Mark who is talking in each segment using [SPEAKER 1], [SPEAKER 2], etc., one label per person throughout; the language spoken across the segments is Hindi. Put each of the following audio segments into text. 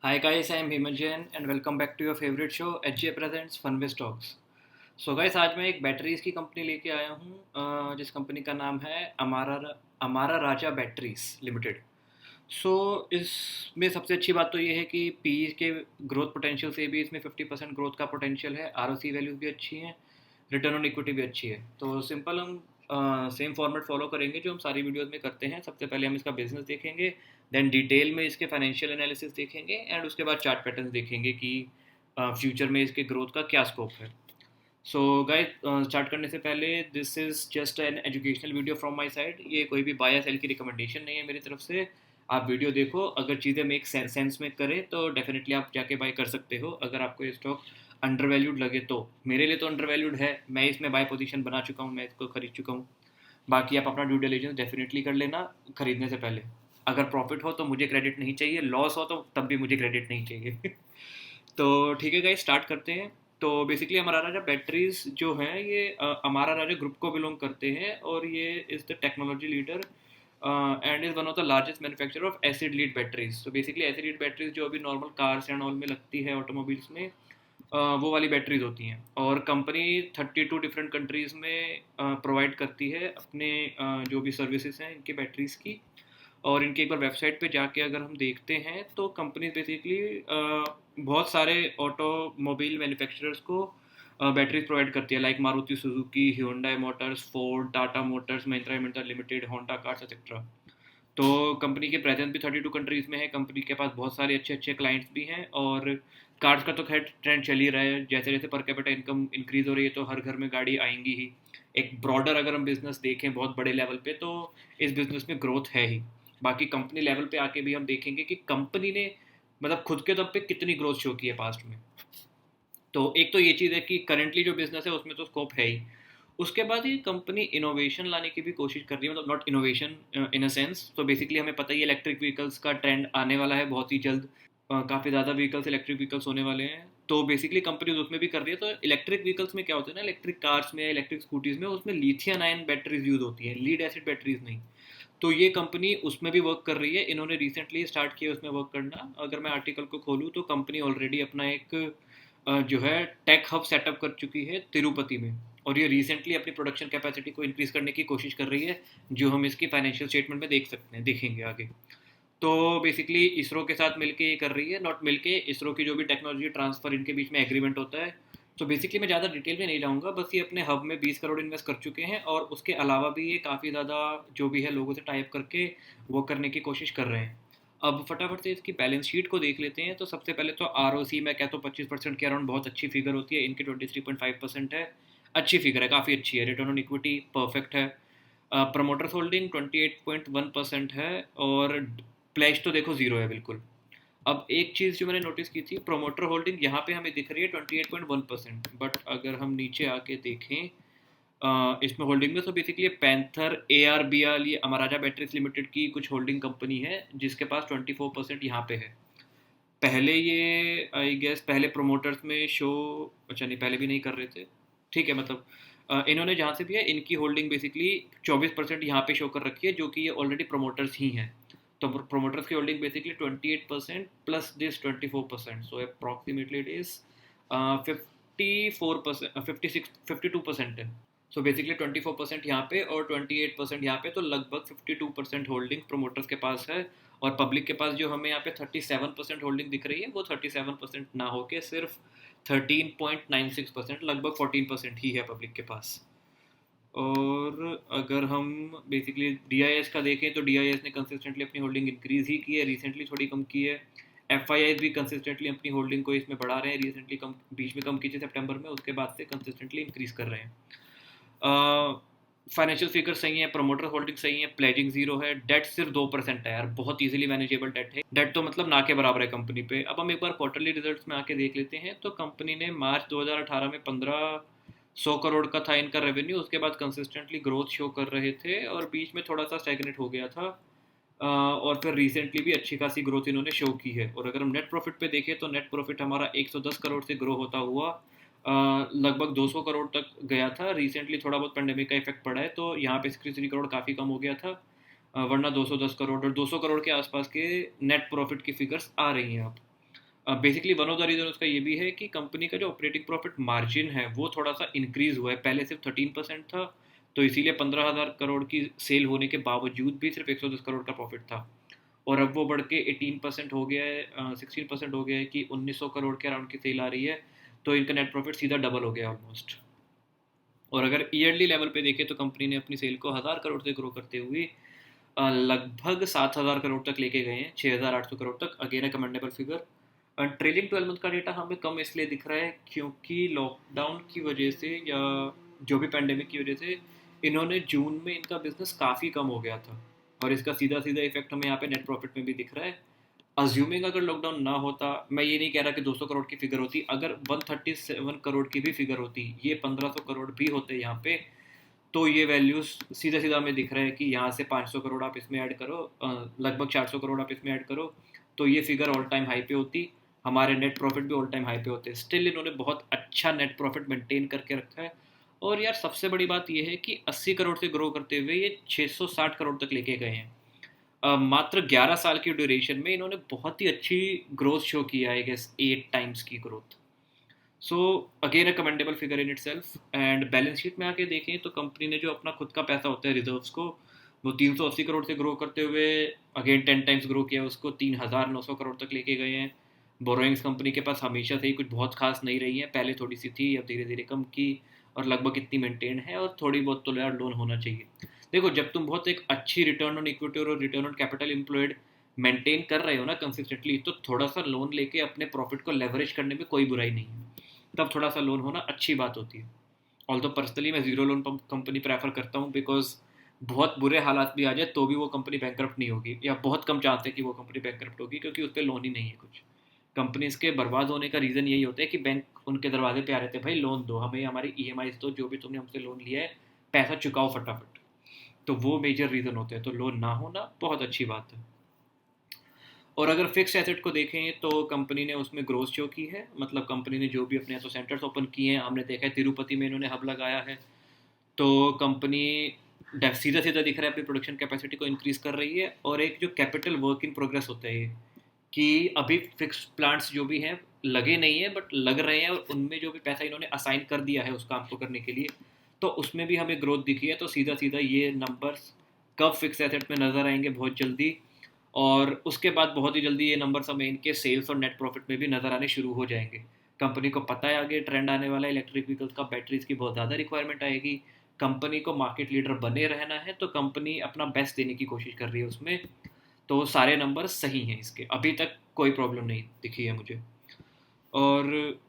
[SPEAKER 1] Hi guys, I am Himajan and welcome back to your favorite show HJ Presents Funwiz Talks. So guys आज मैं एक बैटरीज की कंपनी लेके आया हूँ जिस कंपनी का नाम है अमारा राजा बैटरीज लिमिटेड। सो इसमें सबसे अच्छी बात तो ये है कि पी के ग्रोथ पोटेंशियल से भी इसमें 50% ग्रोथ का पोटेंशियल है। आरओसी वैल्यूज भी अच्छी हैं, रिटर्न ऑन इक्विटी भी अच्छी है। तो सिंपल हम सेम फॉर्मेट फॉलो करेंगे जो हम सारी वीडियोस में करते हैं। सबसे पहले हम इसका बिजनेस देखेंगे, देन डिटेल में इसके फाइनेंशियल एनालिसिस देखेंगे एंड उसके बाद चार्ट पैटर्न देखेंगे कि फ्यूचर में इसके ग्रोथ का क्या स्कोप है। सो गाइस स्टार्ट करने से पहले this is just an educational video from my side. ये कोई भी बाय या सेल की रिकमेंडेशन नहीं है मेरी तरफ से। आप वीडियो देखो, अगर चीज़ें मेक सेंस में करें तो डेफिनेटली आप जाके बाय कर सकते हो। अगर आपको ये स्टॉक अंडर वैल्यूड लगे तो, मेरे लिए तो अंडर वैल्यूड है, मैं इसमें बाय पोजीशन बना चुका हूँ, मैं इसको खरीद चुका हूँ। बाकी आप अपना ड्यू डिलिजेंस डेफिनेटली कर लेना खरीदने से पहले। अगर प्रॉफिट हो तो मुझे क्रेडिट नहीं चाहिए, लॉस हो तो तब भी मुझे क्रेडिट नहीं चाहिए। तो ठीक है गाइस, स्टार्ट करते हैं। तो बेसिकली हमारा राजा बैटरीज जो हैं ये हमारा राजा ग्रुप को बिलोंग करते हैं और ये is the technology leader and is one of the largest manufacturer of acid lead batteries. तो बेसिकली एसिड लीड बैटरीज जो अभी नॉर्मल कार्स एंड ऑल में लगती है ऑटोमोबाइल्स में, वो वाली बैटरीज होती हैं। और कंपनी 32 डिफरेंट कंट्रीज़ में प्रोवाइड करती है अपने जो भी सर्विसेज हैं इनकी बैटरीज़ की। और इनकी एक बार वेबसाइट पे जाके अगर हम देखते हैं तो कंपनी बेसिकली बहुत सारे ऑटोमोबाइल मैन्युफैक्चरर्स को बैटरीज प्रोवाइड करती है, like Maruti Suzuki, Hyundai Motors, Ford, Tata Motors, Mahindra and Mahindra limited, Honda cars etcetera. तो कंपनी के प्रेजेंस भी 32 कंट्रीज़ में है। कंपनी के पास बहुत सारे अच्छे अच्छे क्लाइंट्स भी हैं और कार्स का तो खैर ट्रेंड चल ही रहा है। जैसे जैसे पर कैपिटा इनकम इंक्रीज हो रही है तो हर घर में गाड़ी आएंगी ही। एक ब्रॉडर अगर हम बिजनेस देखें बहुत बड़े लेवल पे तो इस बिजनेस में ग्रोथ है ही। बाकी कंपनी लेवल पे आके भी हम देखेंगे कि कंपनी ने मतलब खुद के दम पे कितनी ग्रोथ शो की है पास्ट में। तो एक तो ये चीज़ है कि करेंटली जो बिजनेस है उसमें तो स्कोप है ही। उसके बाद ये कंपनी इनोवेशन लाने की भी कोशिश कर रही है, मतलब not innovation in a sense. तो बेसिकली हमें पता ही है इलेक्ट्रिक व्हीकल्स का ट्रेंड आने वाला है बहुत ही जल्द। काफ़ी ज़्यादा व्हीकल्स इलेक्ट्रिक व्हीकल्स होने वाले हैं। तो बेसिकली कंपनी उसमें भी कर रही है। तो इलेक्ट्रिक व्हीकल्स में क्या होता है ना, इलेक्ट्रिक कार्स में, इलेक्ट्रिक स्कूटीज़ में, उसमें लिथियम आयन बैटरीज यूज होती हैं, लीड एसिड बैटरीज नहीं। तो ये कंपनी उसमें भी वर्क कर रही है। इन्होंने रिसेंटली स्टार्ट किया उसमें वर्क करना। अगर मैं आर्टिकल को खोलूँ तो कंपनी ऑलरेडी अपना एक जो है टेक हब सेटअप कर चुकी है तिरुपति में। और ये रिसेंटली अपनी प्रोडक्शन कैपेसिटी को इंक्रीज करने की कोशिश कर रही है, जो हम इसकी फाइनेंशियल स्टेटमेंट में देख सकते हैं, देखेंगे आगे। तो बेसिकली इसरो के साथ मिलके ये कर रही है, नॉट मिलके, इसरो की जो भी टेक्नोलॉजी ट्रांसफर इनके बीच में एग्रीमेंट होता है। तो बेसिकली मैं ज़्यादा डिटेल में नहीं जाऊँगा, बस ये अपने हब में 20 करोड़ इन्वेस्ट कर चुके हैं और उसके अलावा भी ये काफ़ी ज़्यादा जो भी है लोगों से टाइप करके वो करने की कोशिश कर रहे हैं। अब फटाफट से इसकी बैलेंस शीट को देख लेते हैं। तो सबसे पहले तो आरओसी मैं कहता हूँ 25% के अराउंड बहुत अच्छी फिगर होती है। इनकी 23.5% है, अच्छी फिगर है, काफ़ी अच्छी है। रिटर्न ऑन इक्विटी परफेक्ट है। प्रमोटर्स होल्डिंग 28.1% है और प्लेज तो देखो ज़ीरो है बिल्कुल। अब एक चीज़ जो मैंने नोटिस की थी, प्रोमोटर होल्डिंग यहाँ पे हमें दिख रही है 28.1%, बट अगर हम नीचे आके देखें इसमें होल्डिंग में, तो basically panther A R B R, ये अमराजा बैटरीज लिमिटेड की कुछ होल्डिंग कंपनी है जिसके पास 24% यहाँ पे है। पहले ये आई गेस पहले प्रोमोटर्स में शो, अच्छा नहीं पहले भी नहीं कर रहे थे, ठीक है। मतलब इन्होंने जहाँ से भी है इनकी होल्डिंग बेसिकली 24% यहाँ पे शो कर रखी है, जो कि ये ऑलरेडी प्रोमोटर्स ही हैं। तो प्रोमोटर्स की holding basically 28% plus this 24%, so approximately it is 54%, 52% है। सो बेसिकली 24% यहाँ पे और 28% यहाँ पे, तो लगभग 52% होल्डिंग प्रोमोटर्स के पास है। और पब्लिक के पास जो हमें यहाँ पे 37% होल्डिंग दिख रही है, वो 37% ना होके सिर्फ 13.96%, लगभग 14% ही है पब्लिक के पास। और अगर हम बेसिकली डीआईएस का देखें तो डीआईएस ने कंसिस्टेंटली अपनी होल्डिंग इंक्रीज ही की है, रिसेंटली थोड़ी कम की है। एफआईआईज भी कंसिस्टेंटली अपनी होल्डिंग को इसमें बढ़ा रहे हैं, रिसेंटली कम, बीच में कम की थी सितंबर में, उसके बाद से कंसिस्टेंटली इंक्रीज कर रहे हैं। फाइनेंशियल फिगर सही है, प्रमोटर होल्डिंग सही है, प्लेजिंग जीरो है, डेट सिर्फ 2% है यार, बहुत इजीली मैनेजेबल डेट है। डेट तो मतलब ना के बराबर है कंपनी पे। अब हम एक बार क्वार्टरली रिजल्ट्स में आके देख लेते हैं। तो कंपनी ने मार्च 2018 में 1500 करोड़ का था इनका रेवेन्यू। उसके बाद कंसिस्टेंटली ग्रोथ शो कर रहे थे और बीच में थोड़ा सा स्टैग्नेट हो गया था। और फिर रिसेंटली भी अच्छी खासी ग्रोथ इन्होंने शो की है। और अगर हम नेट प्रॉफिट पे देखें तो नेट प्रॉफिट हमारा 110 करोड़ से ग्रो होता हुआ लगभग 200 करोड़ तक गया था। रिसेंटली थोड़ा बहुत पेंडेमिक का इफेक्ट पड़ा है तो यहाँ पे 63 करोड़ काफ़ी कम हो गया था। वरना 210 करोड़ और 200 करोड़ के आसपास के नेट प्रॉफिट की फिगर्स आ रही हैं अब। Basically one of the reason उसका ये भी है कि कंपनी का जो ऑपरेटिंग प्रॉफिट मार्जिन है वो थोड़ा सा इंक्रीज हुआ है, पहले सिर्फ 13% था, तो इसीलिए 15,000 करोड़ की सेल होने के बावजूद भी सिर्फ 110 करोड़ का प्रॉफिट था, और अब वो बढ़ के 18% हो गया है, 16% हो गया है कि 1900 करोड़ के अराउंड की सेल आ रही है, तो इनका नेट प्रॉफिट सीधा डबल हो गया ऑलमोस्ट। और अगर ईयरली लेवल पे देखें तो कंपनी ने अपनी सेल को 1000 करोड़ से ग्रो करते हुए लगभग 7000 करोड़ तक लेके गए हैं, 6800 करोड़ तक, again a commendable figure. Trailing 12 month का डेटा हमें कम इसलिए दिख रहा है क्योंकि लॉकडाउन की वजह से या जो भी पैंडेमिक की वजह से इन्होंने जून में इनका बिजनेस काफ़ी कम हो गया था, और इसका सीधा सीधा इफेक्ट हमें यहाँ पे नेट प्रॉफिट में भी दिख रहा है। अज्यूमिंग अगर लॉकडाउन ना होता, मैं ये नहीं कह रहा कि 200 करोड़ की फिगर होती, अगर 137 करोड़ की भी फिगर होती, ये 1500 करोड़ भी होते यहाँ पे, तो ये वैल्यूज सीधा सीधा हमें दिख रहा है कि यहाँ से 500 करोड़ आप इसमें ऐड करो, लगभग 400 करोड़ आप इसमें ऐड करो, तो ये फिगर ऑल टाइम हाई पे होती, हमारे नेट प्रॉफिट भी ऑल टाइम हाई पे होते। स्टिल इन्होंने बहुत अच्छा नेट प्रॉफिट मेंटेन करके रखा है। और यार सबसे बड़ी बात ये है कि 80 करोड़ से ग्रो करते हुए ये 660 करोड़ तक लेके गए हैं। मात्र 11 साल की ड्यूरेशन में इन्होंने बहुत ही अच्छी ग्रोथ शो किया है, गेस 8 टाइम्स की growth. So again a commendable figure in it self. And balance sheet में आके देखें तो कंपनी ने जो अपना खुद का पैसा होता है रिजर्व्स को, वो 380 करोड़ से ग्रो करते हुए अगेन 10 टाइम्स ग्रो किया, उसको 3900 करोड़ तक लेके गए हैं। बोरोइंग्स कंपनी के पास हमेशा से ही कुछ बहुत खास नहीं रही है, पहले थोड़ी सी थी, अब धीरे धीरे कम की, और लगभग इतनी मेंटेन है, और थोड़ी बहुत तो यार लोन होना चाहिए। देखो जब तुम बहुत एक अच्छी रिटर्न ऑन इक्विटी और return on capital employed maintain कर रहे हो ना कंसिस्टेंटली, तो थोड़ा सा लोन लेके अपने प्रॉफिट को लेवरेज करने में कोई बुराई नहीं है, तब थोड़ा सा लोन होना अच्छी बात होती है। ऑल तो पर्सनली मैं जीरो लोन कंपनी प्रेफर करता हूँ, बिकॉज बहुत बुरे हालात भी आ जाए तो भी वो कंपनी बैंकरप्ट नहीं होगी, या बहुत कम चांस है कि वो कंपनी बैंकरप्ट होगी, क्योंकि उस पर लोन ही नहीं है कुछ। कंपनीज के बर्बाद होने का रीज़न यही होता है कि बैंक उनके दरवाजे पे आ रहे थे, भाई लोन दो हमें, हमारी ई दो, जो भी तुमने हमसे लोन लिया है पैसा चुकाओ फटाफट। तो वो मेजर रीज़न होते हैं, तो लोन ना होना बहुत अच्छी बात है। और अगर फिक्स एसेट को देखें तो कंपनी ने उसमें ग्रोथ शो की है, मतलब कंपनी ने जो भी अपने तो सेंटर्स ओपन किए हैं, हमने देखा है तिरुपति में इन्होंने हब लगाया है, तो कंपनी सीधा सीधा दिख रहा है अपनी प्रोडक्शन कैपेसिटी को इंक्रीज कर रही है। और एक जो कैपिटल वर्क इन प्रोग्रेस होता है ये, कि अभी फिक्स प्लांट्स जो भी हैं लगे नहीं है बट लग रहे हैं, और उनमें जो भी पैसा इन्होंने असाइन कर दिया है उस काम को करने के लिए, तो उसमें भी हमें ग्रोथ दिखी है। तो सीधा सीधा ये नंबर्स कब फिक्स एसेट में नज़र आएंगे, बहुत जल्दी, और उसके बाद बहुत ही जल्दी ये नंबर्स हमें इनके सेल्स और नेट प्रॉफिट में भी नज़र आने शुरू हो जाएंगे। कंपनी को पता है आगे ट्रेंड आने वाला है इलेक्ट्रिक व्हीकल्स का, बैटरीज की बहुत ज़्यादा रिक्वायरमेंट आएगी, कंपनी को मार्केट लीडर बने रहना है, तो कंपनी अपना बेस्ट देने की कोशिश कर रही है उसमें। तो सारे नंबर सही हैं इसके, अभी तक कोई प्रॉब्लम नहीं दिखी है मुझे। और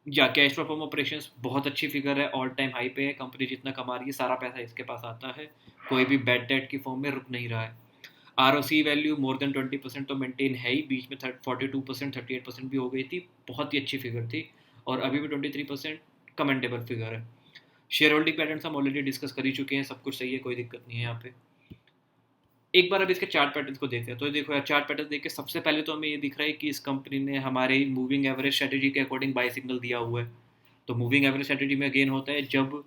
[SPEAKER 1] या कैश फ्लो फ्रॉम ऑपरेशंस बहुत अच्छी फिगर है, ऑल टाइम हाई पे है, कंपनी जितना कमा रही है सारा पैसा इसके पास आता है, कोई भी बैड डेट की फॉर्म में रुक नहीं रहा है। ROC वैल्यू मोर देन 20% तो मेंटेन है ही, बीच में 42% 38% भी हो गई थी, बहुत ही अच्छी फिगर थी, और अभी भी 23% कमेंटेबल फिगर है। शेयर होल्डिंग पैटर्न हम ऑलरेडी डिस्कस कर ही चुके हैं, सब कुछ सही है, कोई दिक्कत नहीं है यहाँ पे। एक बार अब इसके चार्ट पैटर्न्स को देखते हैं, तो देखो यार चार्ट पैटर्न देख के सबसे पहले तो हमें ये दिख रहा है कि इस कंपनी ने हमारे मूविंग एवरेज स्ट्रेटेजी के अकॉर्डिंग बाय सिग्नल दिया हुआ है। तो मूविंग एवरेज स्ट्रेटेजी में अगेन होता है जब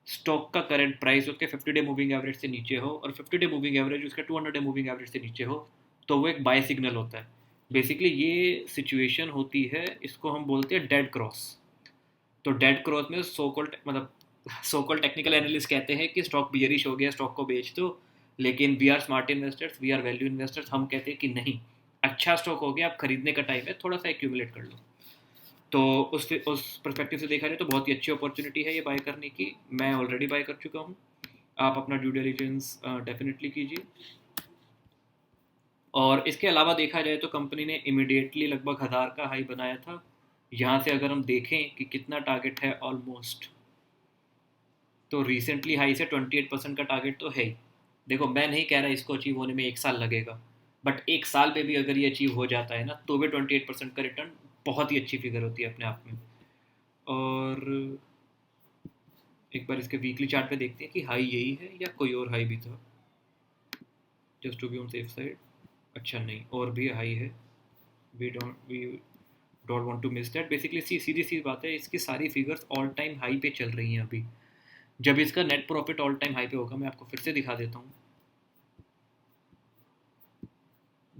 [SPEAKER 1] स्टॉक का करंट प्राइस उसके 50 डे मूविंग एवरेज से नीचे हो, और 50 डे मूविंग एवरेज उसके 200 डे मूविंग एवरेज से नीचे हो, तो वो एक बाय सिग्नल होता है। बेसिकली ये सिचुएशन होती है, इसको हम बोलते हैं डेड क्रॉस। तो डेड क्रॉस में सो कॉल्ड टेक्निकल एनालिस्ट कहते हैं कि स्टॉक बियरिश हो गया, स्टॉक को बेच दो, लेकिन we are smart investors, we are value investors, हम कहते हैं कि नहीं, अच्छा स्टॉक हो गया, आप खरीदने का टाइम है, थोड़ा सा एक्यूमुलेट कर लो। तो उस परस्पेक्टिव से देखा जाए तो बहुत ही अच्छी अपॉर्चुनिटी है ये बाय करने की, मैं ऑलरेडी बाय कर चुका हूँ। आप अपना ड्यू डिलिजेंस डेफिनेटली कीजिए। और इसके अलावा देखा जाए तो कंपनी ने इमिडिएटली लगभग 1000 का हाई बनाया था। यहाँ से अगर हम देखें कि कितना टारगेट है, ऑलमोस्ट, तो रिसेंटली हाई से 28% का टारगेट तो है ही। देखो मैं नहीं कह रहा इसको अचीव होने में 1 साल लगेगा, बट 1 साल पे भी अगर ये अचीव हो जाता है ना, तो भी 28% का रिटर्न बहुत ही अच्छी फिगर होती है अपने आप में। और एक बार इसके वीकली चार्ट पे देखते हैं कि हाई यही है या कोई और हाई भी था, just to be on safe side. अच्छा नहीं, और भी हाई है, we don't want to miss that. Basically सीधी सी बात है, इसकी सारी फिगर्स ऑल टाइम हाई पे चल रही हैं अभी। जब इसका net profit all time high पे होगा, मैं आपको फिर से दिखा देता हूँ,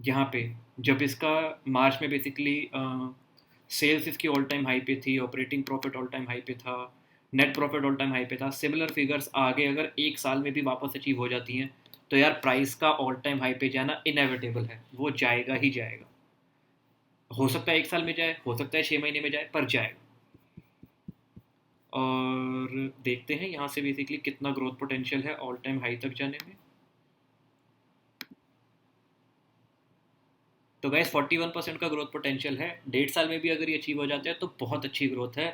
[SPEAKER 1] यहाँ पे जब इसका मार्च में बेसिकली सेल्स इसकी ऑल टाइम हाई पे थी, operating profit all time high पे था, net profit all time high पे था, सिमिलर फिगर्स आगे अगर एक साल में भी वापस अचीव हो जाती हैं तो यार प्राइस का ऑल टाइम हाई पे जाना इनएविटेबल है, वो जाएगा ही जाएगा। हो सकता है एक साल में जाए, हो सकता है 6 महीने में जाए, पर जाएगा। और देखते हैं यहाँ से बेसिकली कितना ग्रोथ पोटेंशियल है ऑल टाइम हाई तक जाने में। तो गाइस 41% का ग्रोथ पोटेंशियल है, 1.5 साल में भी अगर ये अचीव हो जाता है तो बहुत अच्छी ग्रोथ है।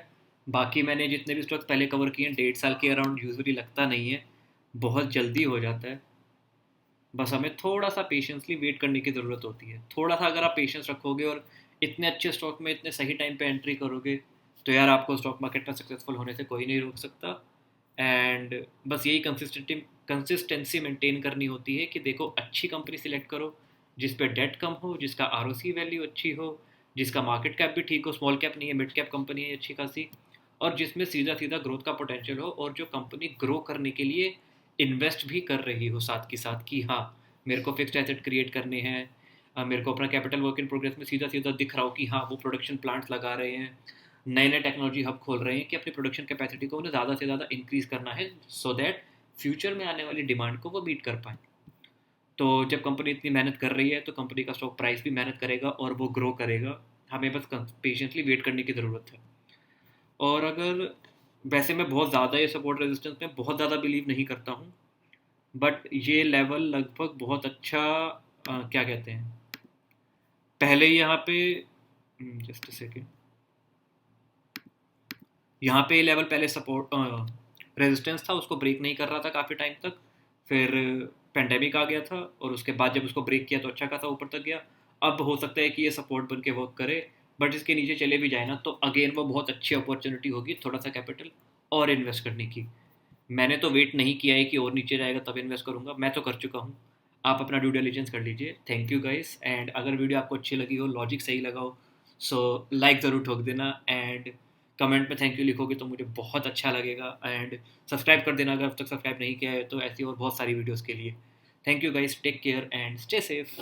[SPEAKER 1] बाकी मैंने जितने भी स्टॉक्स पहले कवर किए हैं 1.5 साल के अराउंड यूजुअली लगता नहीं है, बहुत जल्दी हो जाता है। बस हमें थोड़ा सा पेशेंसली वेट करने की ज़रूरत होती है। थोड़ा सा अगर आप पेशेंस रखोगे और इतने अच्छे स्टॉक में इतने सही टाइम पे एंट्री करोगे तो यार आपको स्टॉक मार्केट में सक्सेसफुल होने से कोई नहीं रोक सकता। एंड बस यही कंसिस्टेंसी मेंटेन करनी होती है कि देखो अच्छी कंपनी सिलेक्ट करो जिस पे डेट कम हो, जिसका आरओसी वैल्यू अच्छी हो, जिसका मार्केट कैप भी ठीक हो, स्मॉल कैप नहीं है मिड कैप कंपनी है अच्छी खासी, और जिसमें सीधा सीधा ग्रोथ का पोटेंशियल हो और जो कंपनी ग्रो करने के लिए इन्वेस्ट भी कर रही हो साथ के साथ कि हाँ मेरे को फिक्स्ड एसेट क्रिएट करने हैं, मेरे को अपना कैपिटल वर्क इन प्रोग्रेस में सीधा सीधा दिख रहा हो कि हाँ वो प्रोडक्शन प्लांट्स लगा रहे हैं, नए नए टेक्नोलॉजी हब खोल रहे हैं कि अपनी प्रोडक्शन कैपेसिटी को उन्हें ज़्यादा से ज़्यादा इंक्रीज़ करना है सो दैट फ्यूचर में आने वाली डिमांड को वो मीट कर पाएँ। तो जब कंपनी इतनी मेहनत कर रही है तो कंपनी का स्टॉक प्राइस भी मेहनत करेगा और वो ग्रो करेगा। हमें बस पेशेंटली वेट करने की ज़रूरत है। और अगर वैसे मैं बहुत ज़्यादा ये सपोर्ट रेजिस्टेंस में बहुत ज़्यादा बिलीव नहीं करता हूँ, बट ये लेवल लगभग बहुत अच्छा क्या कहते हैं, पहले यहाँ पे जस्ट अ सेकेंड, यहाँ पे ये लेवल पहले सपोर्ट रेजिस्टेंस था, उसको ब्रेक नहीं कर रहा था काफ़ी टाइम तक। फिर पेंडेमिक आ गया था और उसके बाद जब उसको ब्रेक किया तो अच्छा खासा ऊपर तक गया। अब हो सकता है कि ये सपोर्ट बन के वर्क करे, बट इसके नीचे चले भी जाए ना तो अगेन वो बहुत अच्छी अपॉर्चुनिटी होगी थोड़ा सा कैपिटल और इन्वेस्ट करने की। मैंने तो वेट नहीं किया है कि और नीचे जाएगा तब इन्वेस्ट करूँगा, मैं तो कर चुका हूँ। आप अपना ड्यू डिलिजेंस कर लीजिए। थैंक यू गाइस, एंड अगर वीडियो आपको अच्छी लगी हो, लॉजिक सही लगा हो, सो लाइक ज़रूर ठोक देना एंड कमेंट में थैंक यू लिखोगे तो मुझे बहुत अच्छा लगेगा। एंड सब्सक्राइब कर देना अगर अब तक सब्सक्राइब नहीं किया है तो, ऐसी और बहुत सारी वीडियोज़ के लिए। Thank you guys, take care and stay safe.